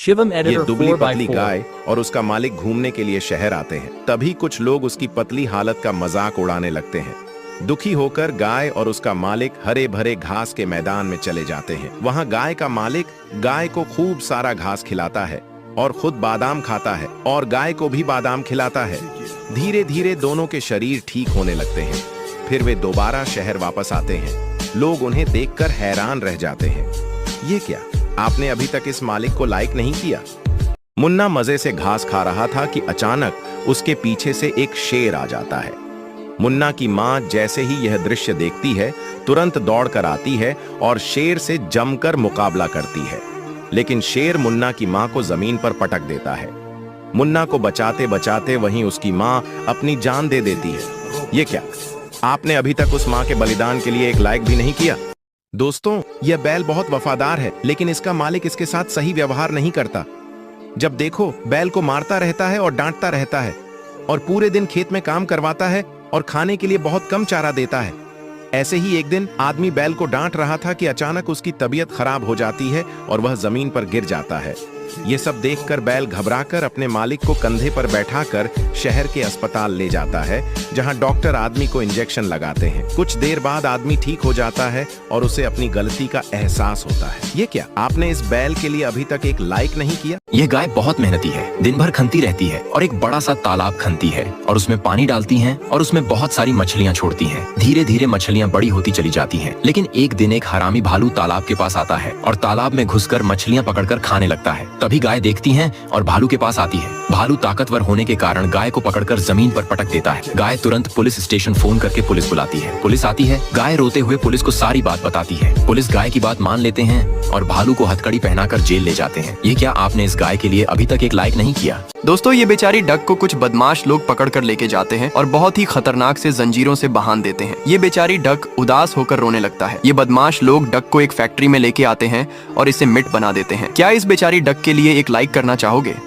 Shivam ये editor Dubli 4 by पतली 4. गाय और उसका मालिक घूमने के लिए शहर आते हैं। तभी कुछ लोग उसकी पतली हालत का मजाक उड़ाने लगते हैं। दुखी होकर गाय और उसका मालिक हरे भरे घास के मैदान में चले जाते हैं। वहां गाय का मालिक गाय को खूब सारा घास खिलाता है और खुद बादाम खाता है और गाय को भी बादाम खिलाता है। धीरे धीरे दोनों के शरीर ठीक होने लगते हैं। फिर वे दोबारा शहर वापस आते हैं। लोग उन्हें देखकर हैरान रह जाते हैं। ये क्या, आपने अभी तक इस मालिक को लाइक नहीं किया? मुन्ना मजे से घास खा रहा था कि अचानक उसके पीछे से एक शेर आ जाता है। मुन्ना की माँ जैसे ही यह दृश्य देखती है, तुरंत दौड़कर आती है और शेर से जमकर मुकाबला करती है। लेकिन शेर मुन्ना की माँ को जमीन पर पटक देता है। मुन्ना को बचाते बचाते वहीं उसकी माँ अपनी जान दे देती है। ये क्या, आपने अभी तक उस माँ के बलिदान के लिए एक लाइक भी नहीं किया? दोस्तों, यह बैल बहुत वफादार है, लेकिन इसका मालिक इसके साथ सही व्यवहार नहीं करता। जब देखो बैल को मारता रहता है और डांटता रहता है और पूरे दिन खेत में काम करवाता है और खाने के लिए बहुत कम चारा देता है। ऐसे ही एक दिन आदमी बैल को डांट रहा था कि अचानक उसकी तबीयत खराब हो जाती है और वह जमीन पर गिर जाता है। ये सब देखकर बैल घबराकर अपने मालिक को कंधे पर बैठाकर शहर के अस्पताल ले जाता है, जहां डॉक्टर आदमी को इंजेक्शन लगाते हैं। कुछ देर बाद आदमी ठीक हो जाता है और उसे अपनी गलती का एहसास होता है। ये क्या, आपने इस बैल के लिए अभी तक एक लाइक नहीं किया? यह गाय बहुत मेहनती है, दिन भर खनती रहती है और एक बड़ा सा तालाब खनती है और उसमें पानी डालती है और उसमें बहुत सारी मछलियाँ छोड़ती है। धीरे धीरे मछलियाँ बड़ी होती चली जाती हैं। लेकिन एक दिन एक हरामी भालू तालाब के पास आता है और तालाब में घुसकर मछलियाँ पकड़कर खाने लगता है। तभी गाय देखती है और भालू के पास आती है। भालू ताकतवर होने के कारण गाय को पकड़कर जमीन पर पटक देता है। गाय तुरंत पुलिस स्टेशन फोन करके पुलिस बुलाती है। पुलिस आती है। गाय रोते हुए पुलिस को सारी बात बताती है। पुलिस गाय की बात मान लेते हैं और भालू को हथकड़ी पहनाकर जेल ले जाते हैं। ये क्या, आपने इस गाय के लिए अभी तक एक लाइक नहीं किया? दोस्तों, ये बेचारी डक को कुछ बदमाश लोग पकड़ कर लेके जाते हैं और बहुत ही खतरनाक से जंजीरों से बांध देते हैं। ये बेचारी डक उदास होकर रोने लगता है। ये बदमाश लोग डक को एक फैक्ट्री में लेके आते हैं और इसे मिट बना देते हैं। क्या इस बेचारी डक के लिए एक लाइक करना चाहोगे?